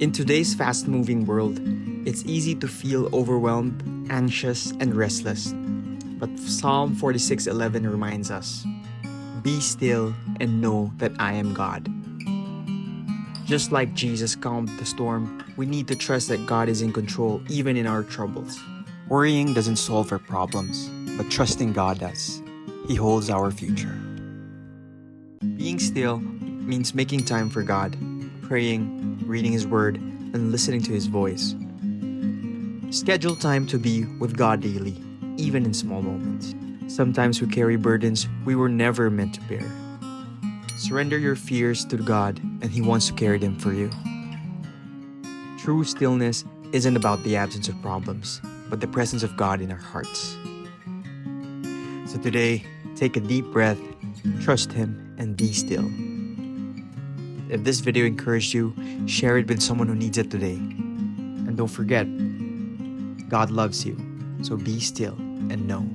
In today's fast-moving world, it's easy to feel overwhelmed, anxious, and restless. But Psalm 46:11 reminds us, "Be still and know that I am God." Just like Jesus calmed the storm, we need to trust that God is in control even in our troubles. Worrying doesn't solve our problems, but trusting God does. He holds our future. Being still means making time for God, praying, reading His Word, and listening to His voice. Schedule time to be with God daily, even in small moments. Sometimes we carry burdens we were never meant to bear. Surrender your fears to God, and He wants to carry them for you. True stillness isn't about the absence of problems, but the presence of God in our hearts. So today, take a deep breath, trust Him, and be still. If this video encouraged you, share it with someone who needs it today. And don't forget, God loves you, so be still and know.